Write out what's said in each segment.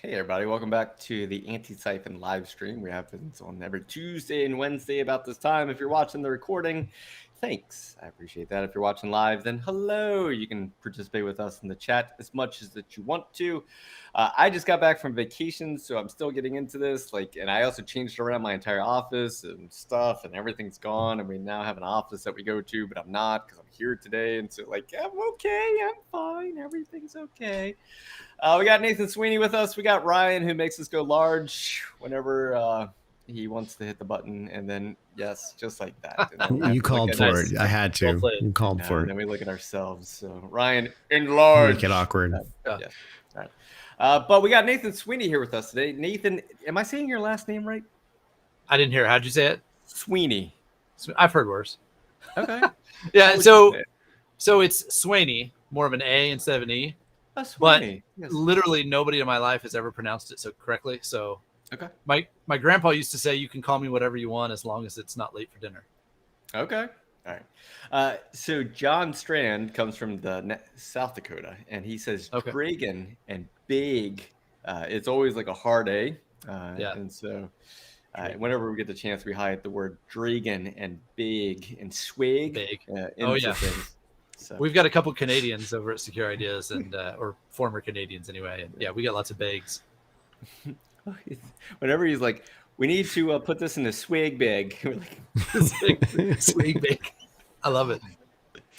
Hey everybody, welcome back to the Antisyphon live stream. We have this on every Tuesday and Wednesday about this time. If you're watching the recording, thanks. I appreciate that. If you're watching live, then hello. You can participate with us in the chat as much as that you want to. I just got back from vacation, so I'm still getting into this. And I also changed around my entire office and stuff, and everything's gone. And we now have an office that we go to, but I'm not because I'm here today. And so, I'm okay. I'm fine. Everything's okay. We got Nathan Sweaney with us. We got Ryan, who makes us go large whenever he wants to hit the button, and then yes, just like that. You called for it. I had to. You called for it. And then we look at ourselves. So Ryan, enlarge. Make it awkward. Yes. All right. But we got Nathan Sweaney here with us today. Nathan, am I saying your last name right? I didn't hear. How'd you say it? Sweaney. I've heard worse. Okay. Yeah. So it's Sweaney, more of an A instead of an E. But yes. Literally nobody in my life has ever pronounced it so correctly. So okay. My grandpa used to say, you can call me whatever you want as long as it's not late for dinner. Okay. All right. So John Strand comes from South Dakota, and he says Dragon and big. It's always like a hard A. And so whenever we get the chance, we highlight the word Dragon and big and swig. Big. Things. So. We've got a couple Canadians over at Secure Ideas, and or former Canadians anyway. And yeah, we got lots of bags. Whenever he's like, we need to put this in a swig bag. We're like, swig bag. I love it.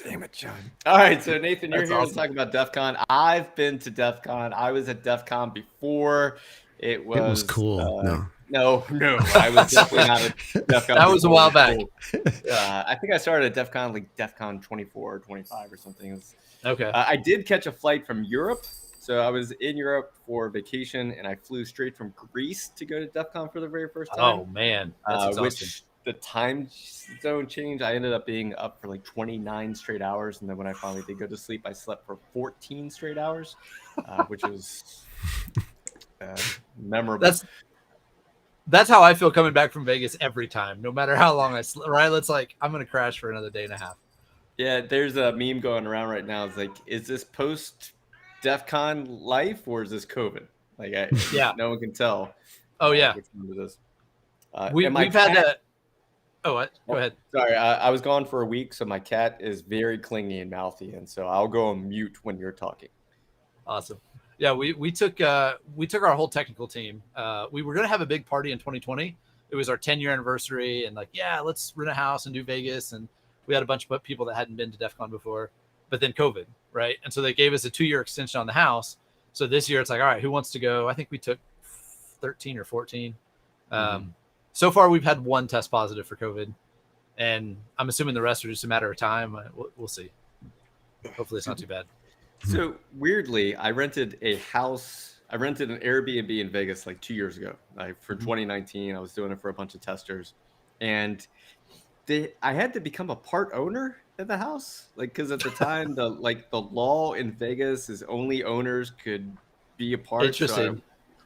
Damn it, John. All right, so Nathan, you're here awesome. to talk about Defcon. I've been to Defcon. I was at Defcon before. It was cool. No, I was definitely not at Defcon. That was a while back. I think I started at Defcon 24 or 25 or something. Okay. I did catch a flight from Europe. So I was in Europe for vacation, and I flew straight from Greece to go to Defcon for the very first time. Oh, man. That's exhausting. Which the time zone change, I ended up being up for 29 straight hours. And then when I finally did go to sleep, I slept for 14 straight hours, which was memorable. That's how I feel coming back from Vegas every time, no matter how long I sleep. Right? It's like, I'm going to crash for another day and a half. Yeah, there's a meme going around right now. It's like, is this post Defcon life or is this COVID? No one can tell. Oh, yeah. Which one it is. We've had a. Oh, what? Go ahead. Sorry, I was gone for a week, so my cat is very clingy and mouthy, and so I'll go on mute when you're talking. Awesome. Yeah, we took our whole technical team. We were gonna have a big party in 2020. It was our 10-year anniversary, and let's rent a house and do Vegas. And we had a bunch of people that hadn't been to DEF CON before, but then COVID, right? And so they gave us a 2-year extension on the house. So this year it's like, all right, who wants to go? I think we took 13 or 14. So far we've had 1 test positive for COVID, and I'm assuming the rest are just a matter of time. We'll see. Hopefully it's not too bad. So weirdly, I rented an Airbnb in Vegas 2 years ago. For 2019, I was doing it for a bunch of testers, and I had to become a part owner at the house, because at the time the law in Vegas is only owners could be a part. Interesting. So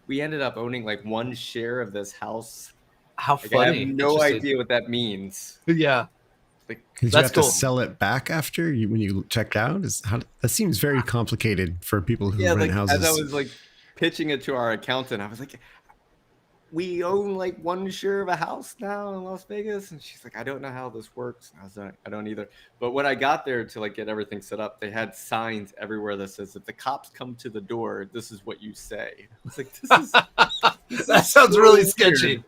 we ended up owning 1 share of this house. How funny! I have no idea what that means. Yeah. Did you have to sell it back after when you checked out? That seems very complicated for people who rent houses. As I was pitching it to our accountant, I was like, we own 1 share of a house now in Las Vegas, and she's like, I don't know how this works. And I was like, I don't either. But when I got there to get everything set up, they had signs everywhere that says, if the cops come to the door, this is what you say. It's like, that sounds so really sketchy.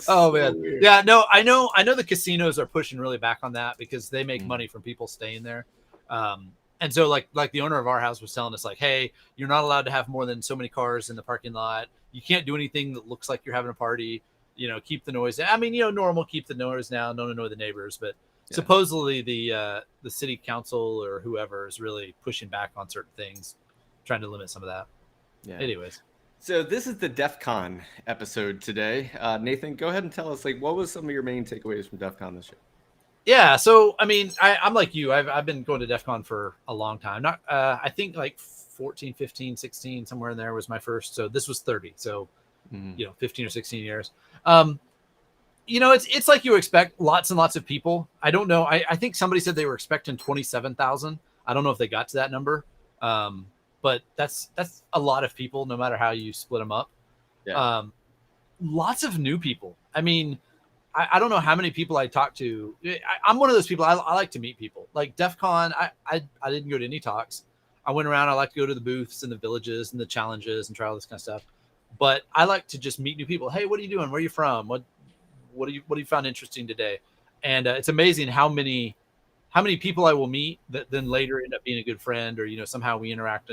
Oh man. So yeah, no, I know the casinos are pushing really back on that because they make money from people staying there. And so like the owner of our house was telling us hey, you're not allowed to have more than so many cars in the parking lot. You can't do anything that looks like you're having a party, keep the noise. I mean, normal, keep the noise down, don't annoy the neighbors. But supposedly the city council or whoever is really pushing back on certain things, trying to limit some of that. Yeah. Anyways. So this is the DEF CON episode today. Nathan, go ahead and tell us, what was some of your main takeaways from DEF CON this year? Yeah, so, I mean, I'm like you. I've been going to DEF CON for a long time. Not, I think 14, 15, 16, somewhere in there was my first. So this was 30. So, 15 or 16 years. It's like you expect, lots and lots of people. I don't know. I think somebody said they were expecting 27,000. I don't know if they got to that number. but that's a lot of people, no matter how you split them up. Yeah. Lots of new people. I mean, I don't know how many people I talk to. I'm one of those people. I like to meet people. Like Defcon, I didn't go to any talks. I went around. I like to go to the booths and the villages and the challenges and try all this kind of stuff. But I like to just meet new people. Hey, what are you doing? Where are you from? What do you found interesting today? And it's amazing how many people I will meet that then later end up being a good friend, or somehow we interact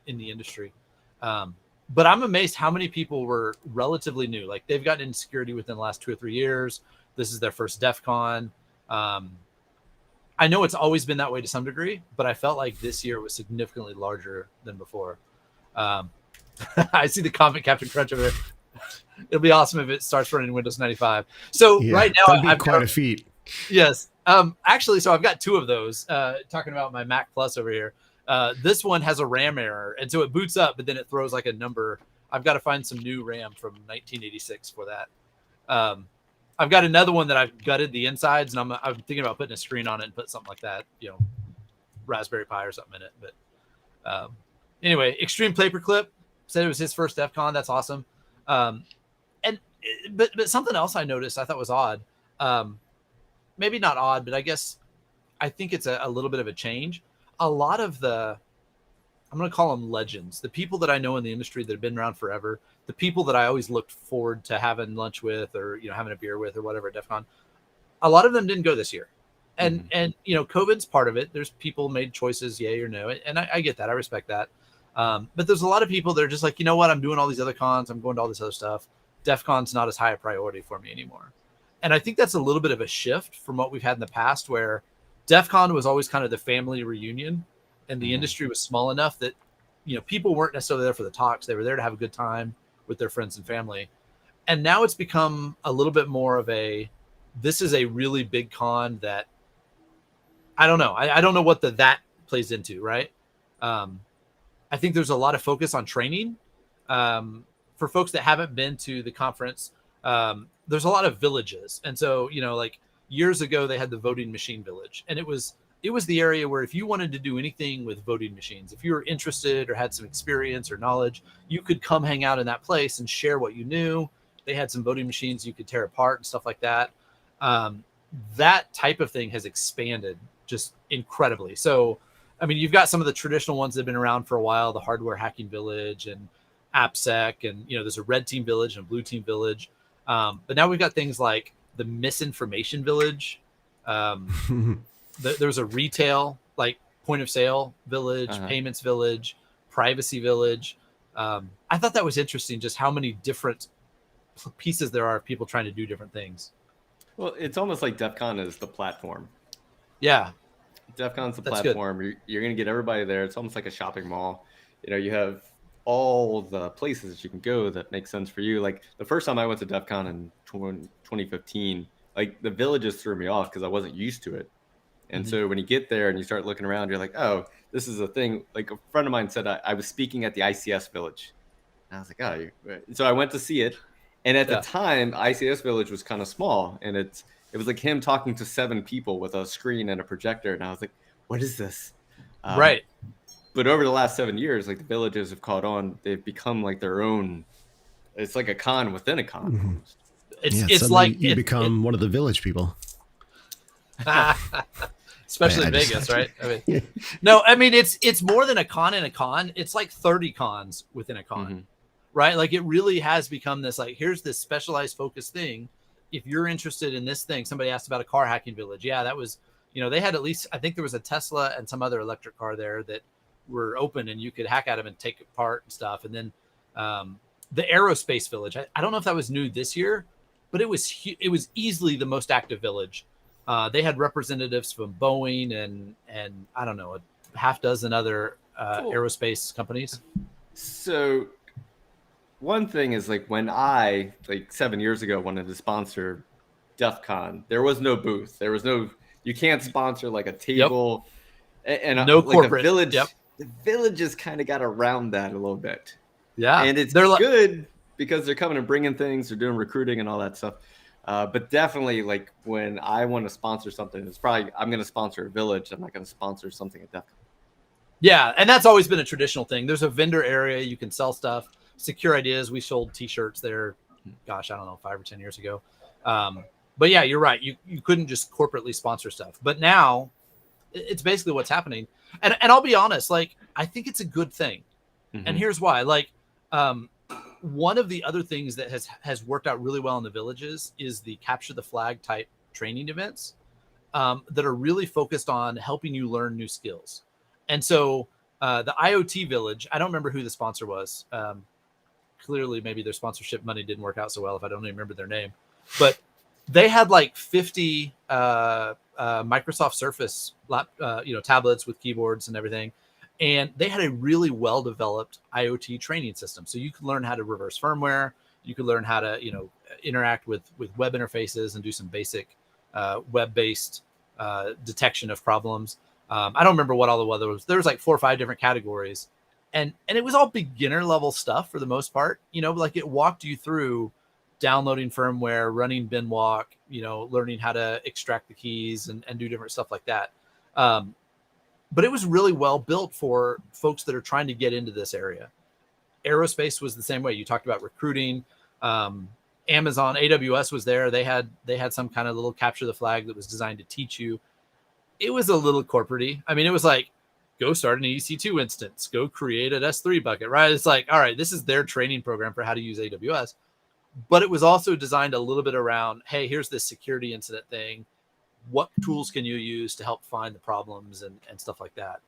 in the industry. But I'm amazed how many people were relatively new. Like they've gotten into security within the last 2 or 3 years. This is their first Defcon. I know it's always been that way to some degree, but I felt like this year was significantly larger than before. I see the comment, Captain Crunch over there. It'll be awesome if it starts running Windows 95. So right now, I've quite a feat. Yes. Actually, so I've got 2 of those. Talking about my Mac Plus over here. This one has a RAM error, and so it boots up, but then it throws like a number. I've got to find some new RAM from 1986 for that. I've got another one that I've gutted the insides, and I'm thinking about putting a screen on it and put something like that, Raspberry Pi or something in it. But anyway, Extreme Paperclip said it was his first DEF CON. That's awesome. But something else I noticed I thought was odd. Maybe not odd, but I think it's a little bit of a change. A lot of I'm going to call them legends, the people that I know in the industry that have been around forever, the people that I always looked forward to having lunch with, or having a beer with, or whatever at DEF CON. A lot of them didn't go this year, and COVID's part of it. There's people made choices, yay or no, and I get that, I respect that. But there's a lot of people that are just like, what, I'm doing all these other cons, I'm going to all this other stuff. DEF CON's not as high a priority for me anymore. And I think that's a little bit of a shift from what we've had in the past, where DEF CON was always kind of the family reunion, and the industry was small enough that, people weren't necessarily there for the talks. They were there to have a good time with their friends and family. And now it's become a little bit more of this is a really big con that I don't know. I don't know what that plays into, right? I think there's a lot of focus on training. For folks that haven't been to the conference, there's a lot of villages. And so, like years ago, they had the voting machine village, and it was the area where if you wanted to do anything with voting machines, if you were interested or had some experience or knowledge, you could come hang out in that place and share what you knew. They had some voting machines you could tear apart and stuff like that. That type of thing has expanded just incredibly. So, I mean, you've got some of the traditional ones that have been around for a while, the hardware hacking village and AppSec, and there's a red team village and a blue team village. But now we've got things like the misinformation village. There's a retail, like point of sale village, payments village, privacy village. I thought that was interesting, just how many different pieces there are of people trying to do different things. Well, it's almost like DEF CON is the platform. Yeah. DEF CON's the platform. You're going to get everybody there. It's almost like a shopping mall. You have all the places you can go that make sense for you. Like the first time I went to DEF CON in 2015, like the villages threw me off because I wasn't used to it. And so when you get there and you start looking around, you're like, oh, this is a thing. Like a friend of mine said, I was speaking at the ICS village. And I was like, oh, so I went to see it. And at the time, ICS village was kind of small. And it was like him talking to 7 people with a screen and a projector. And I was like, what is this? Right. But over the last 7 years, like the villages have caught on. They've become like their own. It's like a con within a con. It's like you become one of the village people. Especially in Vegas, right? I mean, no, I mean it's more than a con in a con. It's like 30 cons within a con, right? Like it really has become this, like, here's this specialized focus thing. If you're interested in this thing, somebody asked about a car hacking village. Yeah, that was, they had at least, I think there was a Tesla and some other electric car there that were open and you could hack at them and take apart and stuff. And then the aerospace village, I don't know if that was new this year, but it was easily the most active village. They had representatives from Boeing and I don't know, a half dozen other aerospace companies. So one thing is, like, when I, like 7 years ago, wanted to sponsor DEF CON, there was no booth. There was no, you can't sponsor like a table and no like corporate village. The villages kind of got around that a little bit. Yeah. And they're good because they're coming and bringing things, they're doing recruiting and all that stuff. But definitely, like, when I want to sponsor something, it's probably, I'm going to sponsor a village. I'm not going to sponsor something at DEF CON. Yeah, and that's always been a traditional thing. There's a vendor area, you can sell stuff. Secure Ideas, we sold T-shirts there. Gosh, I don't know, 5 or 10 years ago. But yeah, you're right. You couldn't just corporately sponsor stuff. But now it's basically what's happening. And I'll be honest, like I think it's a good thing. And here's why. Like one of the other things that has worked out really well in the villages is the capture the flag type training events that are really focused on helping you learn new skills. And so the IoT village, I don't remember who the sponsor was. Clearly, maybe their sponsorship money didn't work out so well if I don't even remember their name. But they had like 50 Microsoft Surface tablets with keyboards and everything. And they had a really well-developed IoT training system. So you could learn how to reverse firmware. You could learn how to, interact with web interfaces and do some basic web-based detection of problems. I don't remember what all the weather was. There was like 4 or 5 different categories. And it was all beginner level stuff for the most part. Like it walked you through downloading firmware, running binwalk, learning how to extract the keys and do different stuff like that. But it was really well built for folks that are trying to get into this area. Aerospace was the same way. You talked about recruiting. Amazon, AWS was there. They had some kind of little capture the flag that was designed to teach you. It was a little corporate-y. I mean, it was like, go start an EC2 instance, go create an S3 bucket, right? It's like, all right, this is their training program for how to use AWS. But it was also designed a little bit around, hey, here's this security incident thing. What tools can you use to help find the problems and stuff like that?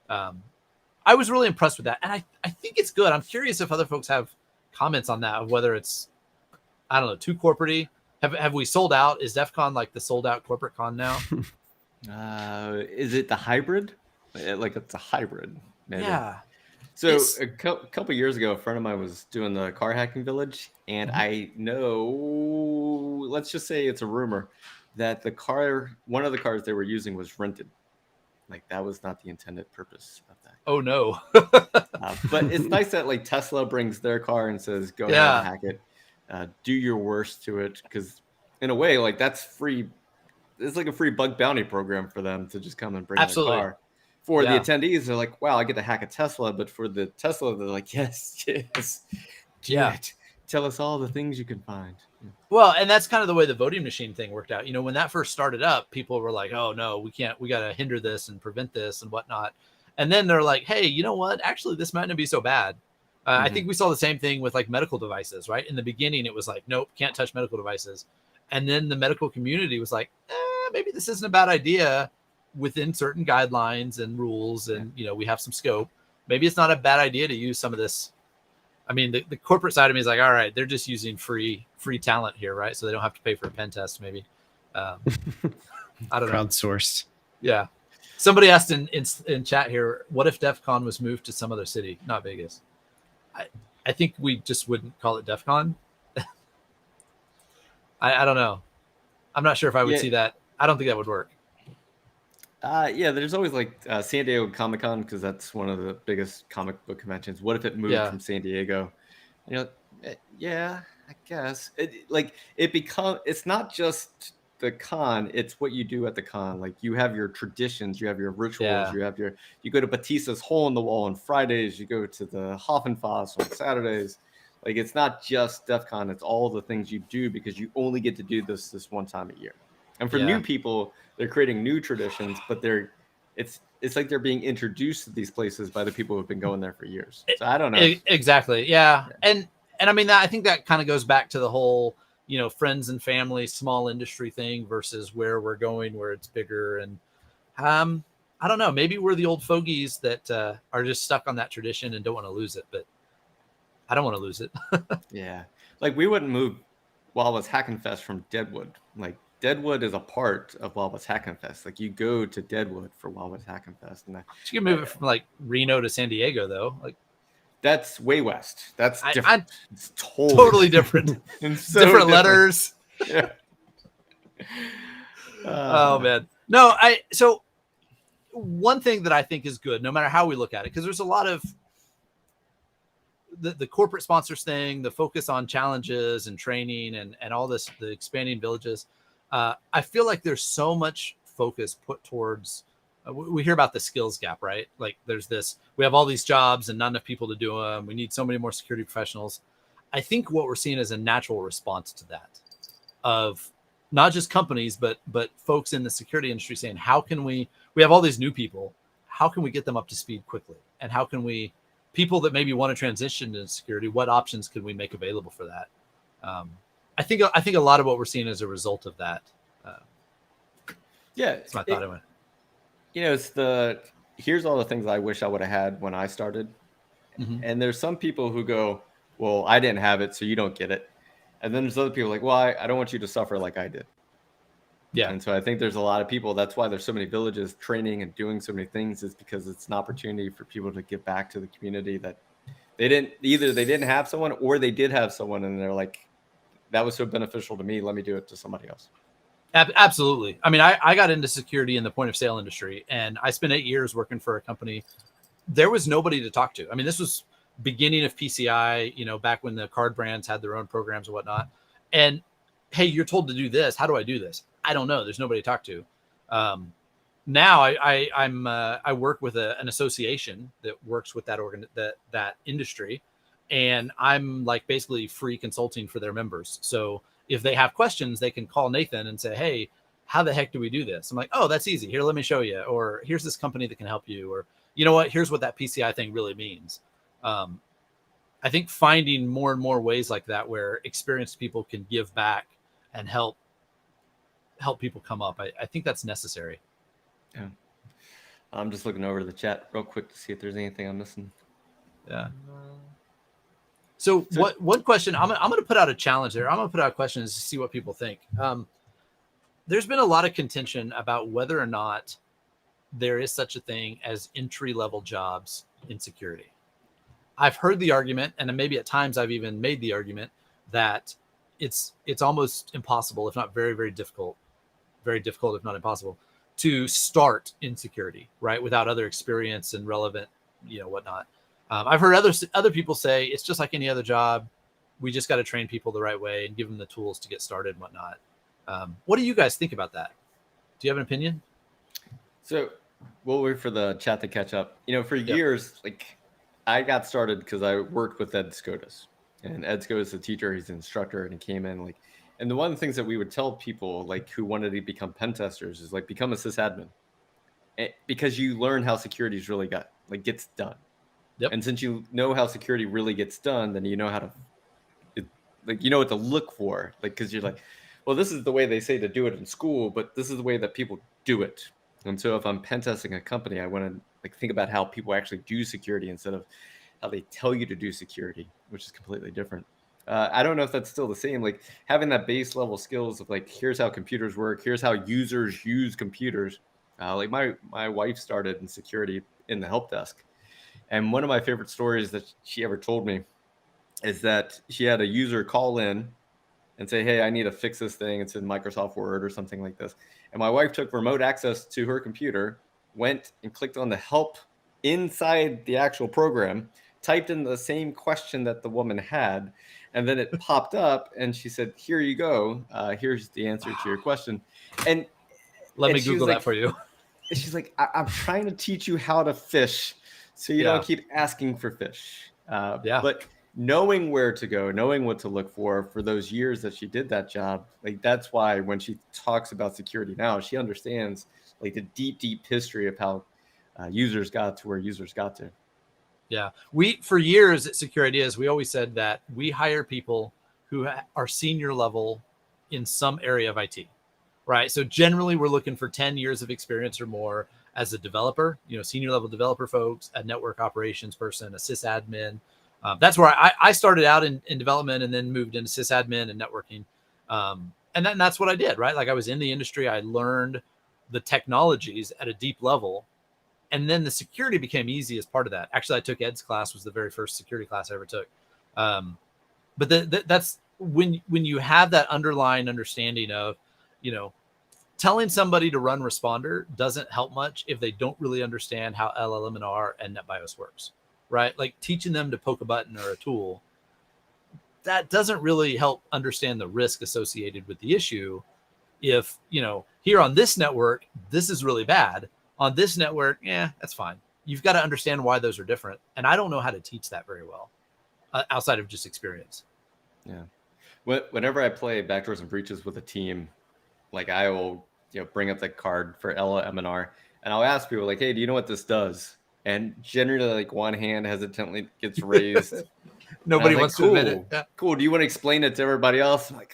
I was really impressed with that. And I think it's good. I'm curious if other folks have comments on that, of whether it's, I don't know, too corporate-y. Have we sold out? Is Defcon like the sold out corporate con now? Is it the hybrid? Like it's a hybrid. Maybe. Yeah. So a couple years ago, a friend of mine was doing the car hacking village, and I know, let's just say it's a rumor that one of the cars they were using was rented. Like that was not the intended purpose of that. Oh no. But it's nice that like Tesla brings their car and says, go ahead and hack it. Do your worst to it. Because in a way, like that's free. It's like a free bug bounty program for them to just come and bring their car. For the attendees, they're like, wow, I get to hack a Tesla. But for the Tesla, they're like, yes. Yeah. Tell us all the things you can find. Well, and that's kind of the way the voting machine thing worked out. When that first started up, people were like, oh no, we got to hinder this and prevent this and whatnot. And then they're like, hey, you know what? Actually, this might not be so bad. I think we saw the same thing with like medical devices, right? In the beginning, it was like, nope, can't touch medical devices. And then the medical community was like, maybe this isn't a bad idea within certain guidelines and rules. And, we have some scope. Maybe it's not a bad idea to use some of this. I mean, the corporate side of me is like, all right, they're just using free talent here, right? So they don't have to pay for a pen test, maybe. I don't know. Crowdsourced. Yeah. Somebody asked in chat here, what if Defcon was moved to some other city, not Vegas? I think we just wouldn't call it Defcon. I don't know. I'm not sure if I would see that. I don't think that would work. There's always like San Diego Comic-Con, because that's one of the biggest comic book conventions. What if it moved from San Diego? Yeah, I guess. It's not just the con, it's what you do at the con. Like you have your traditions, you have your rituals, you go to Batista's Hole in the Wall on Fridays, you go to the Hoffenfass on Saturdays. Like it's not just DEF CON, it's all the things you do because you only get to do this one time a year. And for new people, they're creating new traditions, but it's like they're being introduced to these places by the people who've been going there for years. So I don't know. Exactly. Yeah. And I mean, I think that kind of goes back to the whole, friends and family, small industry thing versus where we're going, where it's bigger. And I don't know, maybe we're the old fogies that are just stuck on that tradition and don't want to lose it, but I don't want to lose it. Yeah. Like we wouldn't move Wawa's Hackin' Fest from Deadwood. Like Deadwood is a part of Wawa's Hackin' Fest. Like you go to Deadwood for Wawa's Hackin' Fest. And you can move it from like Reno to San Diego though. Like that's way west. That's different. It's totally different. So different letters. Yeah. Oh man. No, so one thing that I think is good, no matter how we look at it, because there's a lot of the corporate sponsors thing, the focus on challenges and training and all this, the expanding villages. I feel like there's so much focus put towards we hear about the skills gap, right? Like there's this, we have all these jobs and not enough people to do them. We need so many more security professionals. I think what we're seeing is a natural response to that, of not just companies, but folks in the security industry saying, how can we have all these new people, how can we get them up to speed quickly? And how can we, people that maybe want to transition to security, what options can we make available for that? I think a lot of what we're seeing is a result of that. That's my thought. It's here's all the things I wish I would have had when I started. Mm-hmm. And there's some people who go, well, I didn't have it, so you don't get it. And then there's other people like, well, I don't want you to suffer like I did. Yeah. And so I think there's a lot of people, that's why there's so many villages training and doing so many things, is because it's an opportunity for people to give back to the community that they didn't have someone, or they did have someone and they're like, that was so beneficial to me, let me do it to somebody else. Absolutely. I mean, I got into security in the point of sale industry, and I spent 8 years working for a company. There was nobody to talk to. I mean, this was beginning of PCI, back when the card brands had their own programs and whatnot. And hey, you're told to do this. How do I do this? I don't know. There's nobody to talk to. Now I work with an association that works with that industry, and I'm like basically free consulting for their members. So if they have questions, they can call Nathan and say, hey, how the heck do we do this? I'm like, oh, that's easy. Here, let me show you. Or here's this company that can help you. Or, you know what, here's what that PCI thing really means. I think finding more and more ways like that where experienced people can give back and help people come up, I think that's necessary. Yeah. I'm just looking over the chat real quick to see if there's anything I'm missing. Yeah. So one question, I'm going to put out a challenge there. I'm going to put out questions to see what people think. There's been a lot of contention about whether or not there is such a thing as entry-level jobs in security. I've heard the argument, and maybe at times I've even made the argument, that it's almost impossible, if not very, very difficult, if not impossible, to start in security, right, without other experience and relevant, whatnot. I've heard other people say it's just like any other job. We just got to train people the right way and give them the tools to get started and whatnot. What do you guys think about that? Do you have an opinion? So we'll wait for the chat to catch up. For years, I got started because I worked with Ed Scotus, and Ed Scotus is a teacher. He's an instructor, and he came in and the one of the things that we would tell people who wanted to become pen testers is become a sysadmin, because you learn how security is really gets done. Yep. And since you know how security really gets done, then you know how to, you know what to look for. Because you're well, this is the way they say to do it in school, but this is the way that people do it. And so if I'm pen testing a company, I want to think about how people actually do security instead of how they tell you to do security, which is completely different. I don't know if that's still the same. Having that base level skills of here's how computers work, here's how users use computers. My wife started in security in the help desk. And one of my favorite stories that she ever told me is that she had a user call in and say, hey, I need to fix this thing. It's in Microsoft Word or something like this. And my wife took remote access to her computer, went and clicked on the help inside the actual program, typed in the same question that the woman had, and then it popped up and she said, here you go. Here's the answer to your question. And let me Google that for you. She's like, I'm trying to teach you how to fish so you don't keep asking for fish. But knowing where to go, knowing what to look for those years that she did that job, that's why when she talks about security now, she understands the deep history of how users got to where users got to. Yeah, for years at Secure Ideas, we always said that we hire people who are senior level in some area of IT, right? So generally we're looking for 10 years of experience or more as a developer, senior level developer folks, a network operations person, a sysadmin. That's where I started out in development and then moved into sysadmin and networking. And that's what I did, right? I was in the industry. I learned the technologies at a deep level. And then the security became easy as part of that. Actually, I took Ed's class, was the very first security class I ever took. But that's when you have that underlying understanding of, telling somebody to run Responder doesn't help much if they don't really understand how LLM&R and NetBIOS works, right? Teaching them to poke a button or a tool, that doesn't really help understand the risk associated with the issue. If, here on this network, this is really bad. On this network, that's fine. You've got to understand why those are different. And I don't know how to teach that very well outside of just experience. Yeah. Whenever I play Backdoors and Breaches with a team, like I will, bring up the card for Ella M&R, and I'll ask people like, hey, do you know what this does? And generally, like, one hand hesitantly gets raised. Nobody wants to admit it. Yeah. Cool. Do you want to explain it to everybody else? I'm like,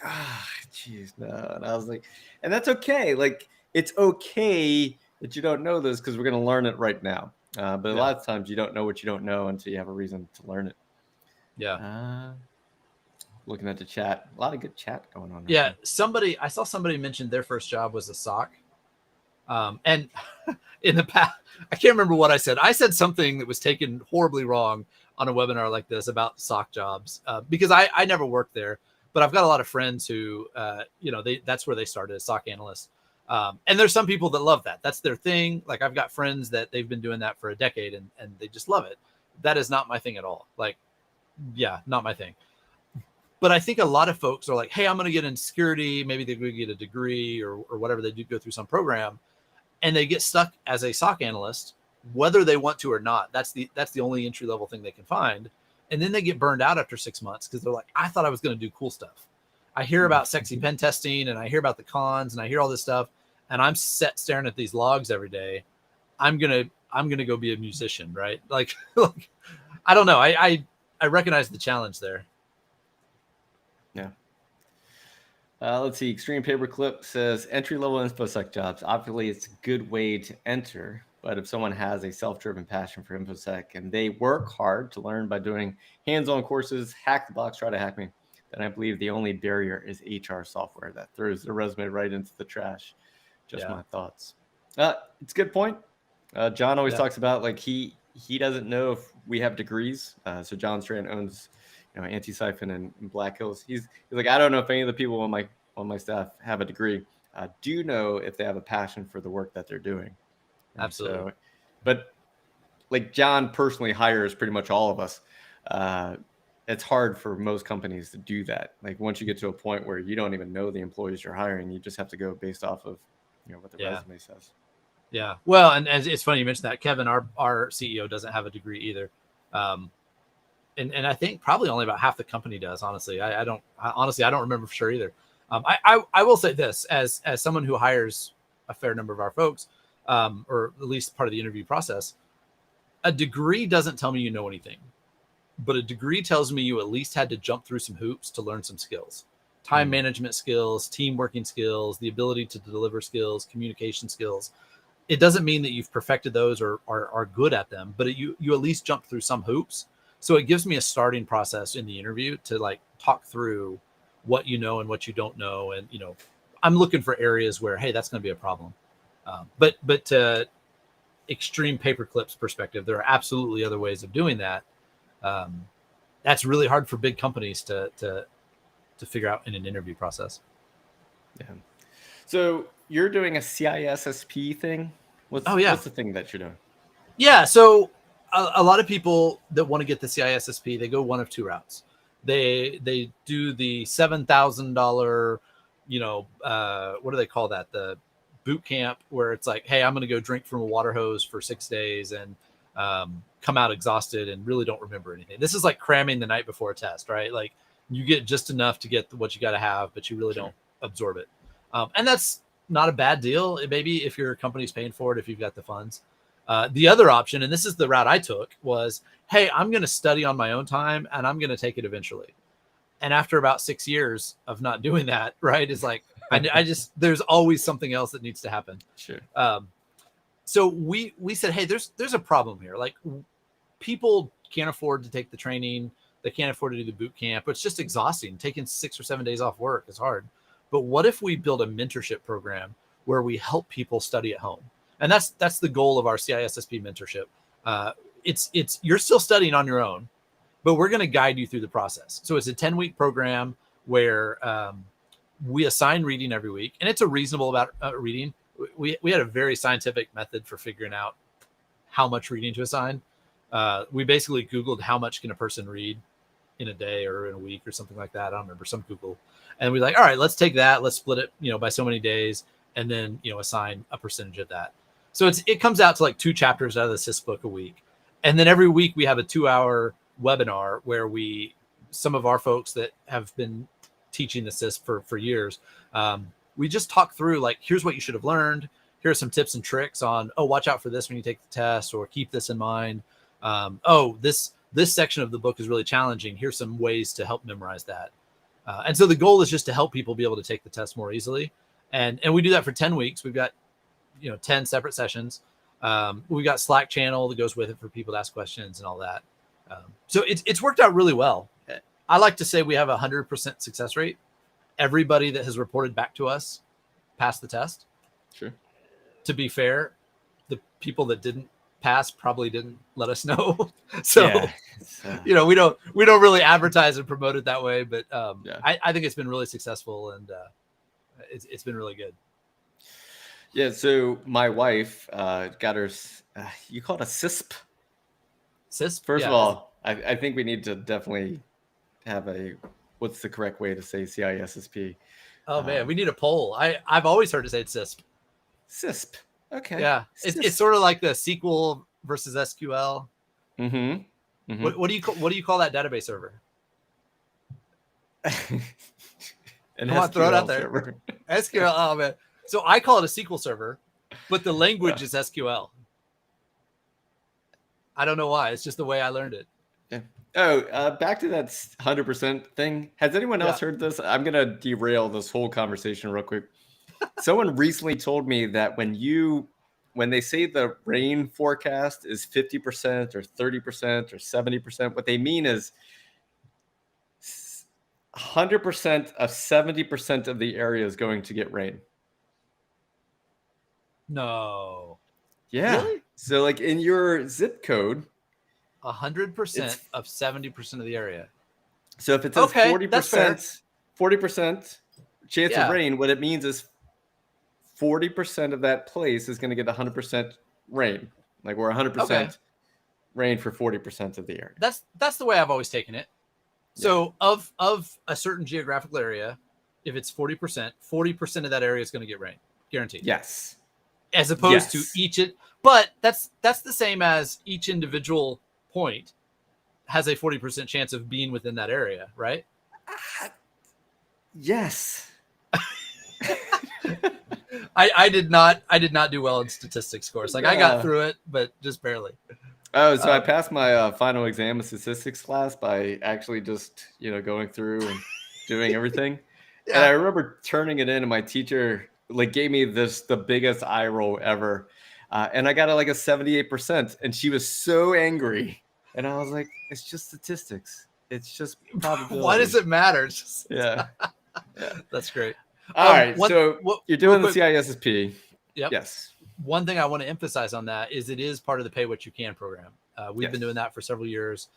geez, no. And I was like, and that's okay. Like, it's okay that you don't know this because we're going to learn it right now. But a lot of times you don't know what you don't know until you have a reason to learn it. Yeah. Looking at the chat, a lot of good chat going on. Yeah. I saw somebody mentioned their first job was a SOC. And in the past, I can't remember what I said. I said something that was taken horribly wrong on a webinar like this about SOC jobs, because I never worked there, but I've got a lot of friends who, that's where they started as SOC analysts. And there's some people that love that. That's their thing. Like, I've got friends that they've been doing that for a decade and they just love it. That is not my thing at all. Like, not my thing. But I think a lot of folks are like, hey, I'm going to get in security. Maybe they're going to get a degree or whatever. They do go through some program and they get stuck as a SOC analyst, whether they want to or not. That's the only entry level thing they can find. And then they get burned out after 6 months because they're like, I thought I was going to do cool stuff. I hear about sexy pen testing and I hear about the cons and I hear all this stuff. And I'm staring at these logs every day. I'm going to go be a musician, right? Like I don't know. I recognize the challenge there. Yeah. Let's see. Extreme Paperclip says entry-level InfoSec jobs. Obviously, it's a good way to enter. But if someone has a self-driven passion for InfoSec and they work hard to learn by doing hands-on courses, hack the box, try to hack me, then I believe the only barrier is HR software that throws the resume right into the trash. Just my thoughts. It's a good point. John always talks about, like, he doesn't know if we have degrees. So John Strand owns Antisyphon and Black Hills. He's like, I don't know if any of the people on my staff have a degree. Do you know if they have a passion for the work that they're doing? And absolutely. But like, John personally hires pretty much all of us. It's hard for most companies to do that. Like, once you get to a point where you don't even know the employees you're hiring, you just have to go based off of what the resume says. Yeah. Well, and it's funny you mentioned that. Kevin, our CEO, doesn't have a degree either. And I think probably only about half the company does. Honestly, I don't remember for sure either. I will say this as someone who hires a fair number of our folks, or at least part of the interview process. A degree doesn't tell me you know anything, but a degree tells me you at least had to jump through some hoops to learn some skills, time management skills, team working skills, the ability to deliver skills, communication skills. It doesn't mean that you've perfected those or are good at them, but you at least jump through some hoops. So it gives me a starting process in the interview to like talk through what you know and what you don't know. And, I'm looking for areas where, hey, that's going to be a problem. But to extreme paperclips perspective, there are absolutely other ways of doing that. That's really hard for big companies to figure out in an interview process. Yeah. So you're doing a CISSP thing? What's the thing that you're doing? Yeah. So a lot of people that want to get the CISSP, they go one of two routes. They do the $7,000, what do they call that? The boot camp, where it's like, hey, I'm going to go drink from a water hose for 6 days and come out exhausted and really don't remember anything. This is like cramming the night before a test, right? Like, you get just enough to get what you got to have, but you really don't absorb it. And that's not a bad deal. Maybe if your company's paying for it, if you've got the funds. The other option, and this is the route I took, was, hey, I'm going to study on my own time and I'm going to take it eventually. And after about 6 years of not doing that, right, it's like, I just, there's always something else that needs to happen. Sure. So we said, hey, there's a problem here. Like, people can't afford to take the training. They can't afford to do the boot camp. It's just exhausting. Taking 6 or 7 days off work is hard. But what if we build a mentorship program where we help people study at home? And that's the goal of our CISSP mentorship. It's you're still studying on your own, but we're going to guide you through the process. So it's a 10-week program where we assign reading every week, and it's a reasonable about reading. We had a very scientific method for figuring out how much reading to assign. We basically Googled how much can a person read in a day or in a week or something like that. I don't remember, some Google. And we're like, all right, let's take that. Let's split it, by so many days, and then, assign a percentage of that. So it comes out to like 2 chapters out of the CISSP book a week. And then every week we have a 2-hour webinar where some of our folks that have been teaching the CISSP for years, we just talk through like, here's what you should have learned. Here are some tips and tricks on, watch out for this when you take the test, or keep this in mind. This section of the book is really challenging. Here's some ways to help memorize that. And so the goal is just to help people be able to take the test more easily. And we do that for 10 weeks. We've got, 10 separate sessions. We've got Slack channel that goes with it for people to ask questions and all that. So it's worked out really well. I like to say we have 100% success rate. Everybody that has reported back to us passed the test. Sure. To be fair, the people that didn't pass probably didn't let us know. So, we don't really advertise and promote it that way, but I think it's been really successful, and it's been really good. Yeah. So my wife got her, you call it a CISSP? CISSP? First of all, I think we need to definitely have what's the correct way to say CISSP? Oh man, we need a poll. I've always heard it say CISSP. CISSP. Okay. Yeah. It's sort of like the SQL versus SQL. Mm-hmm. Mm-hmm. What do you call that database server? Come on, throw it out there. Server. SQL. Oh man. So I call it a SQL server, but the language is SQL. I don't know why. It's just the way I learned it. Yeah. Oh, back to that 100% thing. Has anyone else heard this? I'm going to derail this whole conversation real quick. Someone recently told me that when they say the rain forecast is 50% or 30% or 70%, what they mean is 100% of 70% of the area is going to get rain. No. Yeah. Really? So like in your zip code, 100% of 70% of the area. So if it says 40% chance of rain, what it means is 40% of that place is going to get 100% rain. Like we're 100% rain for 40% of the area. That's the way I've always taken it. So of a certain geographical area, if it's 40% of that area is going to get rain, guaranteed. Yes. As opposed to but that's the same as each individual point has a 40% chance of being within that area, right? Yes. I did not do well in statistics course. Like I got through it, but just barely. Oh, so I passed my final exam of statistics class by actually just, going through and doing everything. And I remember turning it in, and my teacher gave me the biggest eye roll ever. And I got a 78%, and she was so angry. And I was like, it's just statistics. It's just probability. Why does it matter? Yeah. That's great. All right. You're doing the CISSP. Yep. Yes. One thing I want to emphasize on that is it is part of the Pay What You Can program. We've been doing that for several years.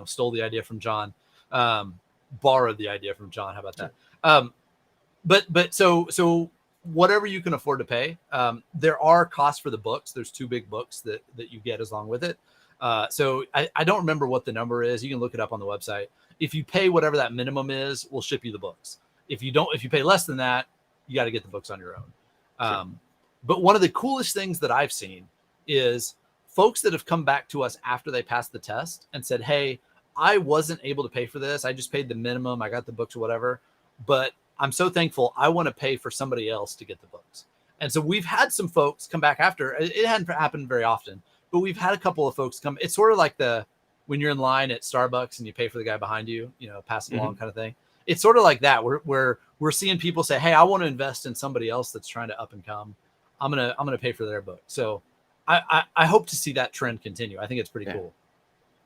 Stole the idea from John, borrowed the idea from John. How about that? But so whatever you can afford to pay, there are costs for the books. There's 2 big books that you get as along with it. So I don't remember what the number is. You can look it up on the website. If you pay whatever that minimum is, we'll ship you the books. If you pay less than that, you got to get the books on your own. Sure. But one of the coolest things that I've seen is folks that have come back to us after they passed the test and said, hey, I wasn't able to pay for this. I just paid the minimum. I got the books or whatever, but I'm so thankful. I want to pay for somebody else to get the books. And so we've had some folks come back after. It hadn't happened very often, but we've had a couple of folks come. It's sort of like when you're in line at Starbucks and you pay for the guy behind you, pass it along kind of thing. It's sort of like that. We're seeing people say, hey, I want to invest in somebody else that's trying to up and come. I'm gonna pay for their book. So I hope to see that trend continue. I think it's pretty cool.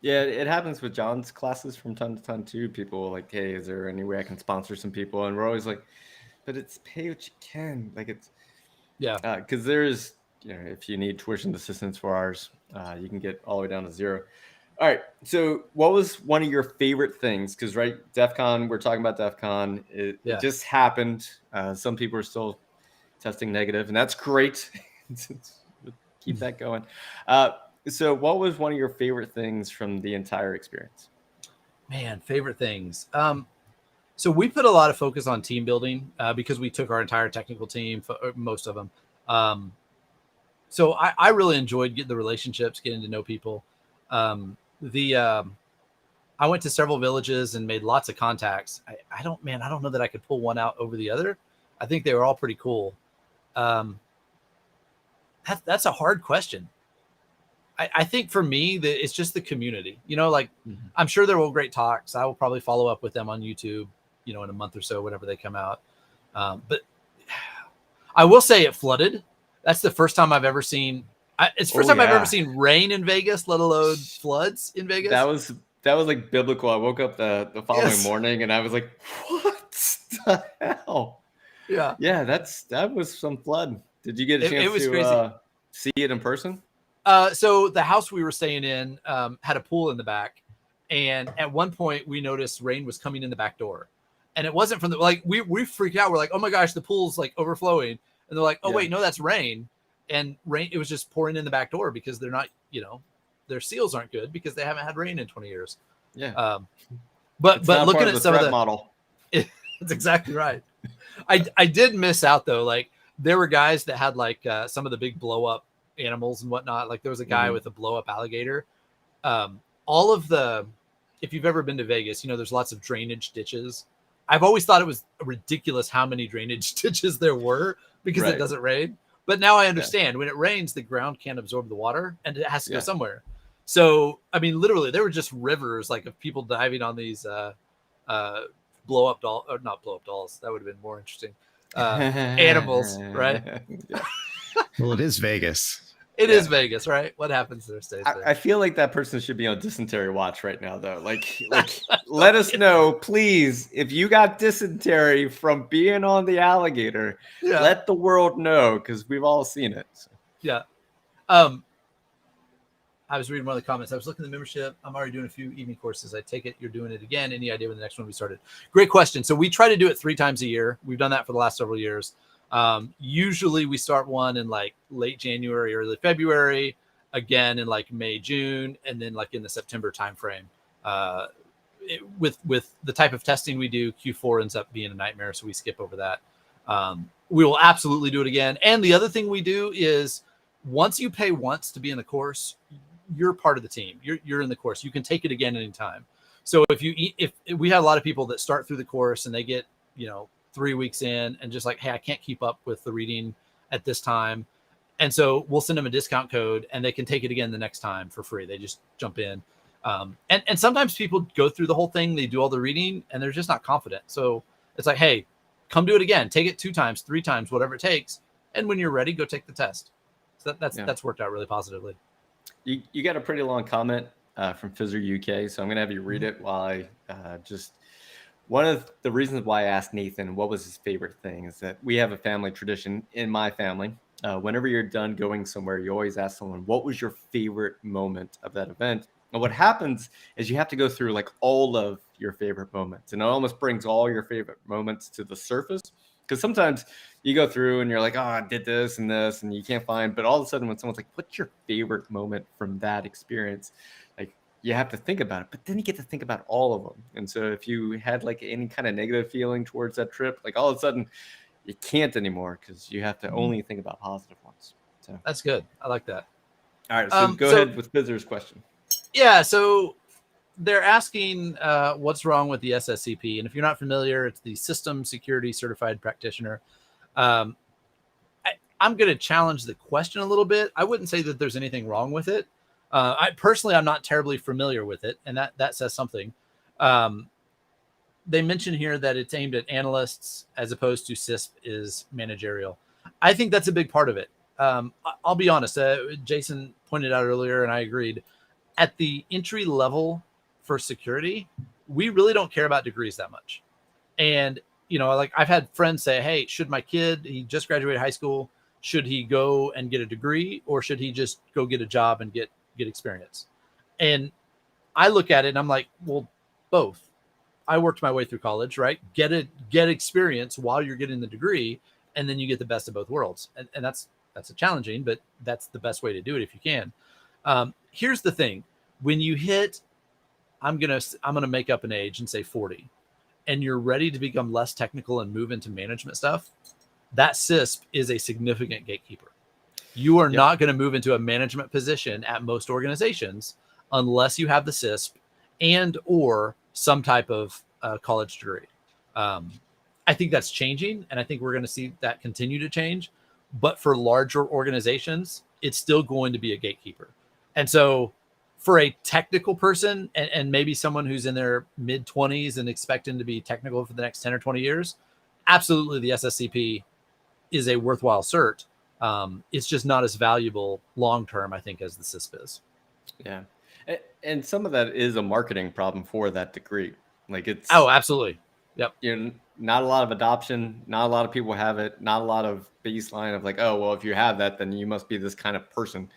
Yeah, it happens with John's classes from time to time too. People like, hey, is there any way I can sponsor some people? And we're always like, but it's pay what you can. Like it's because there's if you need tuition assistance for ours, you can get all the way down to 0. All right. So what was one of your favorite things? Because Defcon, we're talking about Defcon. It just happened. Some people are still testing negative, and that's great. Keep that going. So what was one of your favorite things from the entire experience? Man, favorite things. So we put a lot of focus on team building because we took our entire technical team, most of them. So I really enjoyed getting the relationships, getting to know people. I went to several villages and made lots of contacts. I don't know that I could pull one out over the other. I think they were all pretty cool. That's a hard question. I think for me, it's just the community. Like I'm sure there will great talks. I will probably follow up with them on YouTube, in a month or so, whenever they come out. But I will say it flooded. That's the first time I've ever seen. It's the first time I've ever seen rain in Vegas, let alone floods in Vegas. That was like biblical. I woke up the following morning and I was like, "What the hell?" Yeah, that was some flood. Did you get a chance to crazy. See it in person? So the house we were staying in had a pool in the back, and at one point we noticed rain was coming in the back door, and it wasn't from we freaked out. We're like, oh my gosh, the pool's like overflowing, and they're like, oh wait, no, that's rain, and rain. It was just pouring in the back door because they're not, their seals aren't good because they haven't had rain in 20 years. Yeah. But looking at some of the model, that's exactly right. I did miss out though. Like there were guys that had like some of the big blow up animals and whatnot. Like there was a guy with a blow up alligator. If you've ever been to Vegas, there's lots of drainage ditches. I've always thought it was ridiculous how many drainage ditches there were because it doesn't rain. But now I understand when it rains, the ground can't absorb the water and it has to go somewhere. So, I mean, literally there were just rivers like of people diving on these blow up dolls, or not blow up dolls. That would have been more interesting. Animals, right? Well, it is Vegas. It is Vegas, right? What happens there stays there. I feel like that person should be on dysentery watch right now, though. Like let us know, please, if you got dysentery from being on the alligator. Yeah. Let the world know because we've all seen it. So. Yeah. I was reading one of the comments. I was looking at the membership. I'm already doing a few evening courses. I take it you're doing it again. Any idea when the next one will be started? Great question. So we try to do it 3 times a year. We've done that for the last several years. Usually we start one in like late January, early February, again in like May, June, and then like in the September timeframe. With the type of testing we do, Q4 ends up being a nightmare, so we skip over that. We will absolutely do it again. And the other thing we do is once you pay once to be in the course, you're part of the team. You're in the course. You can take it again anytime. So if we have a lot of people that start through the course and they get 3 weeks in and just like, hey, I can't keep up with the reading at this time. And so we'll send them a discount code and they can take it again the next time for free. They just jump in. And sometimes people go through the whole thing, they do all the reading and they're just not confident. So it's like, hey, come do it again. Take it 2 times, 3 times, whatever it takes. And when you're ready, go take the test. So that's worked out really positively. You got a pretty long comment from Fizzer UK. So I'm going to have you read it while I just... One of the reasons why I asked Nathan what was his favorite thing is that we have a family tradition in my family. Whenever you're done going somewhere, you always ask someone, what was your favorite moment of that event? And what happens is you have to go through like all of your favorite moments. And it almost brings all your favorite moments to the surface. Because sometimes you go through and you're like, oh, I did this, and you can't find. But all of a sudden when someone's like, what's your favorite moment from that experience? Like, you have to think about it, but then you get to think about all of them. And so if you had like any kind of negative feeling towards that trip, like all of a sudden you can't anymore because you have to only think about positive ones. So that's good. I like that. All right. So go ahead with Fizzer's question. Yeah. So they're asking what's wrong with the SSCP. And if you're not familiar, it's the System Security Certified Practitioner. I'm going to challenge the question a little bit. I wouldn't say that there's anything wrong with it. I'm not terribly familiar with it, and that says something. They mention here that it's aimed at analysts as opposed to CISSP is managerial. I think that's a big part of it. I'll be honest. Jason pointed out earlier, and I agreed. At the entry level for security, we really don't care about degrees that much. And, like I've had friends say, hey, should my kid, he just graduated high school, should he go and get a degree or should he just go get a job and get experience? And I look at it and I'm like, well, both. I worked my way through college, right? Get experience while you're getting the degree, and then you get the best of both worlds. And that's a challenging, but that's the best way to do it if you can. Here's the thing. When you hit, I'm gonna make up an age and say 40, and you're ready to become less technical and move into management stuff, that CISSP is a significant gatekeeper. You are not going to move into a management position at most organizations unless you have the CISSP and or some type of college degree. I think that's changing, and I think we're going to see that continue to change. But for larger organizations, it's still going to be a gatekeeper. And so for a technical person and maybe someone who's in their mid-20s and expecting to be technical for the next 10 or 20 years, absolutely the SSCP is a worthwhile cert. It's just not as valuable long-term, I think, as the CISSP is. Yeah. And some of that is a marketing problem for that degree. Like it's... Oh, absolutely. Yep. You know, not a lot of adoption. Not a lot of people have it. Not a lot of baseline of like, oh, well, if you have that, then you must be this kind of person.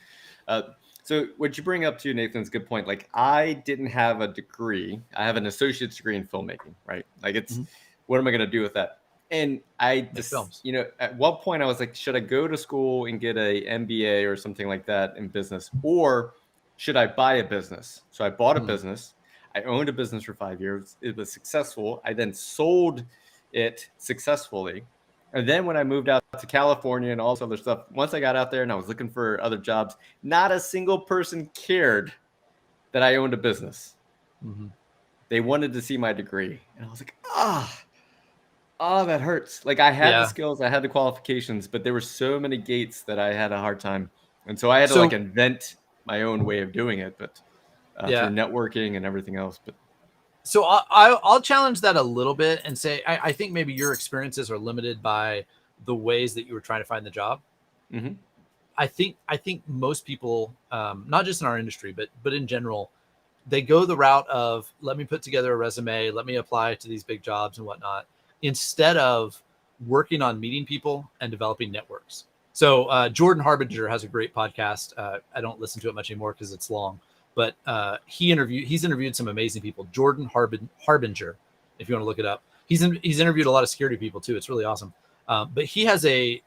So what you bring up to, Nathan's good point. Like I didn't have a degree. I have an associate's degree in filmmaking, right? Like it's, what am I going to do with that? And I just, you know, at what point I was like, should I go to school and get a MBA or something like that in business, or should I buy a business? So I bought a business. I owned a business for 5 years. It was successful. I then sold it successfully. And then when I moved out to California and all this other stuff, once I got out there and I was looking for other jobs, not a single person cared that I owned a business. They wanted to see my degree. And I was like, that hurts. Like I had the skills, I had the qualifications, but there were so many gates that I had a hard time. And so I had to like invent my own way of doing it, but through networking and everything else. But so I'll challenge that a little bit and say, I think maybe your experiences are limited by the ways that you were trying to find the job. I think most people, not just in our industry, but in general, they go the route of, let me put together a resume, let me apply to these big jobs and whatnot, instead of working on meeting people and developing networks. So Jordan Harbinger has a great podcast. I don't listen to it much anymore because it's long, but he's interviewed some amazing people. Jordan Harbinger, if you want to look it up. He's interviewed a lot of security people too. It's really awesome. But he has he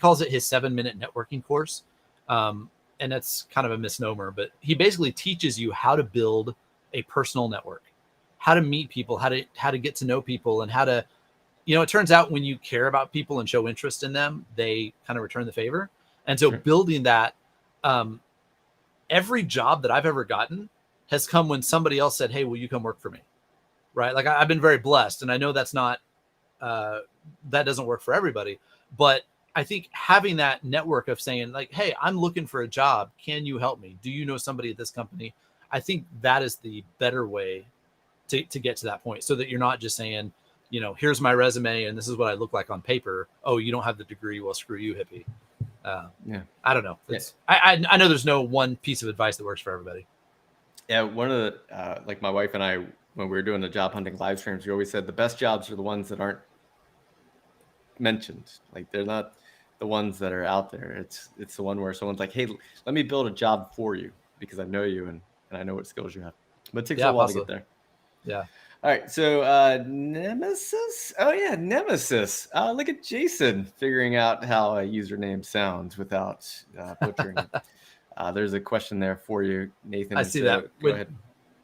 calls it his 7-minute networking course. And that's kind of a misnomer, but he basically teaches you how to build a personal network, how to meet people, how to get to know people, and how to, it turns out when you care about people and show interest in them, they kind of return the favor. And so building that, every job that I've ever gotten has come when somebody else said, hey, will you come work for me? Right. Like I've been very blessed, and I know that's not, that doesn't work for everybody, but I think having that network of saying like, hey, I'm looking for a job. Can you help me? Do you know somebody at this company? I think that is the better way to get to that point, so that you're not just saying, here's my resume and this is what I look like on paper. Oh, you don't have the degree. Well, screw you, hippie. I don't know. I know there's no one piece of advice that works for everybody. Yeah. One of the, like my wife and I, when we were doing the job hunting live streams, we always said the best jobs are the ones that aren't mentioned. Like they're not the ones that are out there. It's the one where someone's like, hey, let me build a job for you because I know you and I know what skills you have. But it takes a while to get there. Yeah. All right. So Nemesis. Oh yeah, Nemesis. Look at Jason figuring out how a username sounds without butchering it. There's a question there for you, Nathan. I see that. Go ahead.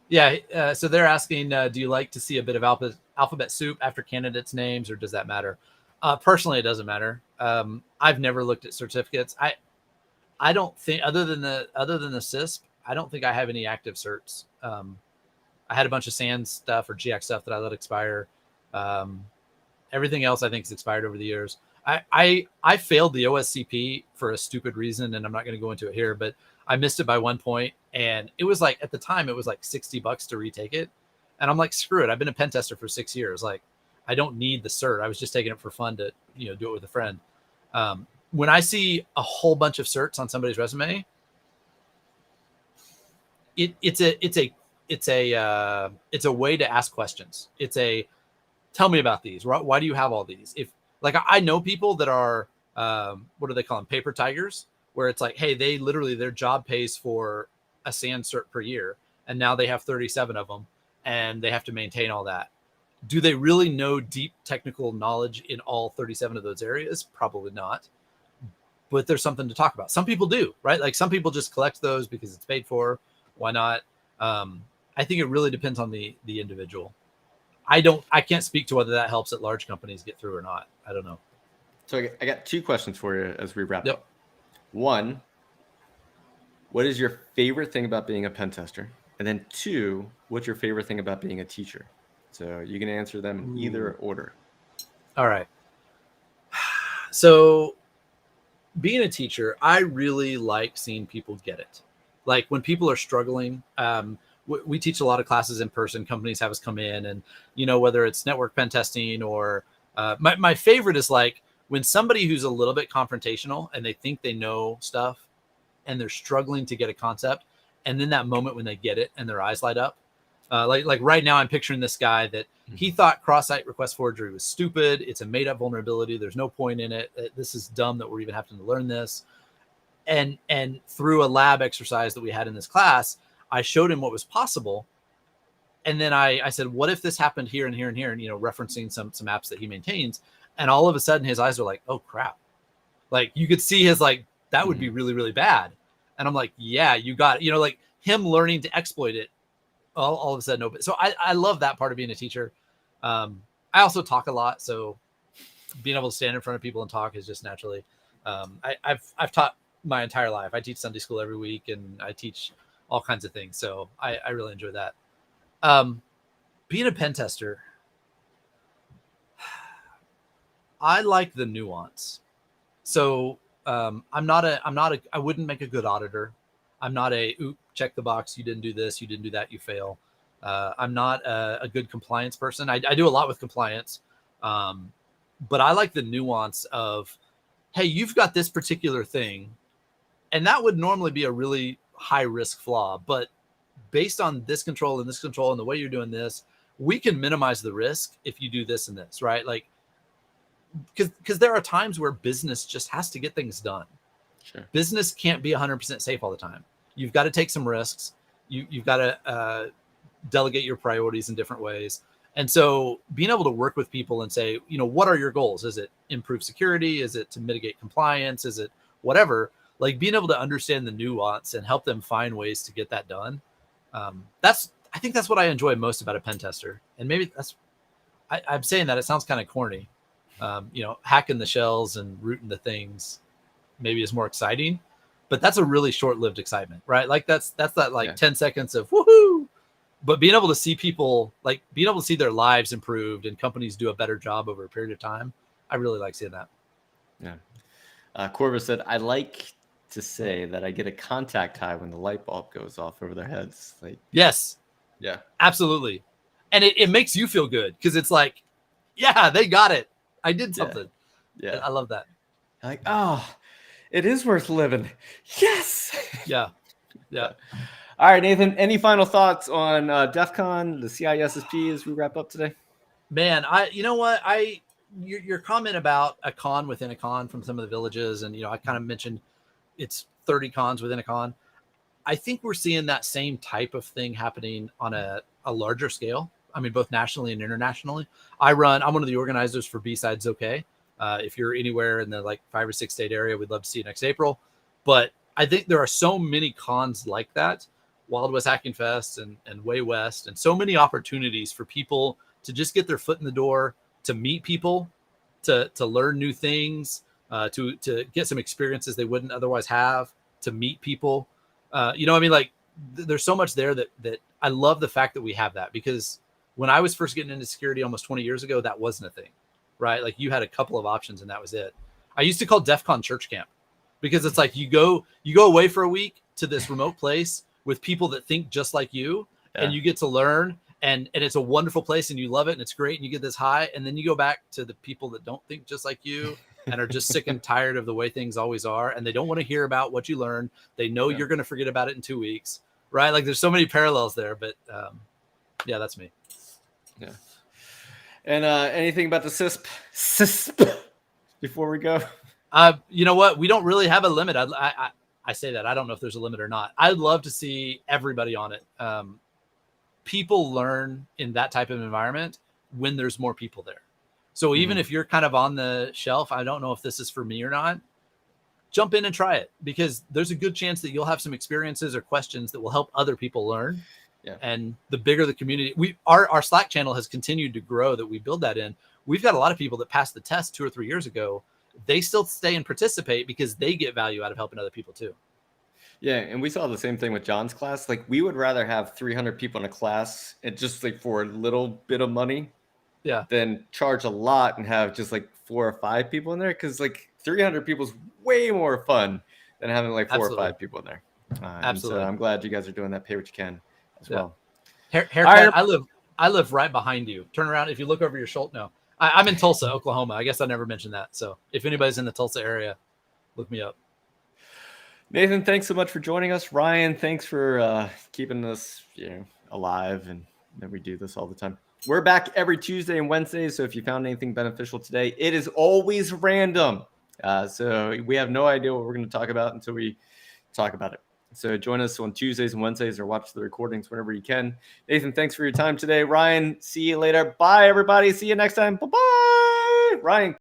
Yeah. So they're asking, do you like to see a bit of alphabet soup after candidates' names, or does that matter? Personally, it doesn't matter. I've never looked at certificates. I don't think, other than the CISSP, I don't think I have any active certs. I had a bunch of SANS stuff or GX stuff that I let expire. Everything else I think is expired over the years. I failed the OSCP for a stupid reason, and I'm not going to go into it here, but I missed it by 1 point, and it was like, at the time it was like $60 to retake it, and I'm like, screw it. I've been a pen tester for 6 years. Like, I don't need the cert. I was just taking it for fun to, do it with a friend. When I see a whole bunch of certs on somebody's resume, it's a way to ask questions. Tell me about these. Why do you have all these? If like, I know people that are, what do they call them? Paper tigers, where it's like, hey, they literally, their job pays for a SANS cert per year. And now they have 37 of them and they have to maintain all that. Do they really know deep technical knowledge in all 37 of those areas? Probably not. But there's something to talk about. Some people do, right? Like some people just collect those because it's paid for. Why not? I think it really depends on the individual. I can't speak to whether that helps that large companies get through or not. I don't know. So I got 2 questions for you as we wrap up. 1, what is your favorite thing about being a pen tester? And then 2, what's your favorite thing about being a teacher? So you can answer them in either order. All right. So being a teacher, I really like seeing people get it. Like when people are struggling, we teach a lot of classes in person. Companies have us come in and, whether it's network pen testing or my favorite is like when somebody who's a little bit confrontational and they think they know stuff and they're struggling to get a concept. And then that moment when they get it and their eyes light up, like right now, I'm picturing this guy that he thought cross-site request forgery was stupid. It's a made-up vulnerability. There's no point in it. This is dumb that we're even having to learn this. And through a lab exercise that we had in this class, I showed him what was possible. And then I said, what if this happened here and here and here? And, referencing some apps that he maintains. And all of a sudden his eyes are like, oh crap. Like you could see his like, that would be really, really bad. And I'm like, yeah, you got it. Like him learning to exploit it all of a sudden open. So I love that part of being a teacher. I also talk a lot. So being able to stand in front of people and talk is just naturally, I've taught my entire life. I teach Sunday school every week and I teach all kinds of things. So I really enjoy that. Being a pen tester, I like the nuance. So I wouldn't make a good auditor. I'm not check the box. You didn't do this. You didn't do that. You fail. I'm not a good compliance person. I do a lot with compliance. But I like the nuance of, hey, you've got this particular thing. And that would normally be a really high risk flaw. But based on this control and the way you're doing this, we can minimize the risk if you do this and this, right? Like, because there are times where business just has to get things done. Sure. Business can't be 100% safe all the time. You've got to take some risks. You've got to delegate your priorities in different ways. And so being able to work with people and say, what are your goals? Is it improve security? Is it to mitigate compliance? Is it whatever? Like being able to understand the nuance and help them find ways to get that done. I think that's what I enjoy most about a pen tester. And maybe I'm saying that it sounds kind of corny. Hacking the shells and rooting the things maybe is more exciting, but that's a really short-lived excitement, right? Like that's that 10 seconds of woohoo, but being able to see people, like being able to see their lives improved and companies do a better job over a period of time. I really like seeing that. Yeah. Corvus said, I like to say that I get a contact high when the light bulb goes off over their heads. Like, yes. Yeah, absolutely. And it makes you feel good because it's like, yeah, they got it. I did something. Yeah. I love that. Like, oh, it is worth living. Yes. Yeah. All right, Nathan, any final thoughts on Defcon, the CISSP as we wrap up today? Man, you know what? Your comment about a con within a con from some of the villages, and I kind of mentioned it's 30 cons within a con. I think we're seeing that same type of thing happening on a larger scale. I mean, both nationally and internationally. I'm one of the organizers for B-Sides OK. If you're anywhere in the like 5 or 6 state area, we'd love to see you next April. But I think there are so many cons like that, Wild West Hacking Fest and Way West, and so many opportunities for people to just get their foot in the door, to meet people, to learn new things, to get some experiences they wouldn't otherwise have, to meet people. There's so much there that I love the fact that we have that, because when I was first getting into security almost 20 years ago, that wasn't a thing, right? Like you had a couple of options and that was it. I used to call Defcon church camp because it's like you go away for a week to this remote place with people that think just like you, and you get to learn, and it's a wonderful place and you love it and it's great and you get this high, and then you go back to the people that don't think just like you and are just sick and tired of the way things always are, and they don't want to hear about what you learned. They know you're going to forget about it in 2 weeks, right? Like there's so many parallels there, but that's me. Yeah. And anything about the CISSP before we go? You know what? We don't really have a limit. I say that. I don't know if there's a limit or not. I'd love to see everybody on it. People learn in that type of environment when there's more people there. So even if you're kind of on the shelf, I don't know if this is for me or not, jump in and try it, because there's a good chance that you'll have some experiences or questions that will help other people learn. Yeah. And the bigger the community, our Slack channel has continued to grow, that we build that in. We've got a lot of people that passed the test 2 or 3 years ago, they still stay and participate because they get value out of helping other people too. Yeah, and we saw the same thing with John's class. Like, we would rather have 300 people in a class and just like for a little bit of money, than charge a lot and have just like 4 or 5 people in there. Because like 300 people is way more fun than having like 4 or 5 people in there. Absolutely. So I'm glad you guys are doing that. Pay what you can as well. Haircut. I live right behind you. Turn around. If you look over your shoulder, no, I'm in Tulsa, Oklahoma. I guess I never mentioned that. So if anybody's in the Tulsa area, look me up. Nathan, thanks so much for joining us. Ryan, thanks for keeping us alive, and that we do this all the time. We're back every Tuesday and Wednesday, so if you found anything beneficial today, it is always random. So we have no idea what we're going to talk about until we talk about it. So join us on Tuesdays and Wednesdays, or watch the recordings whenever you can. Nathan, thanks for your time today. Ryan, see you later. Bye, everybody. See you next time. Bye-bye. Ryan.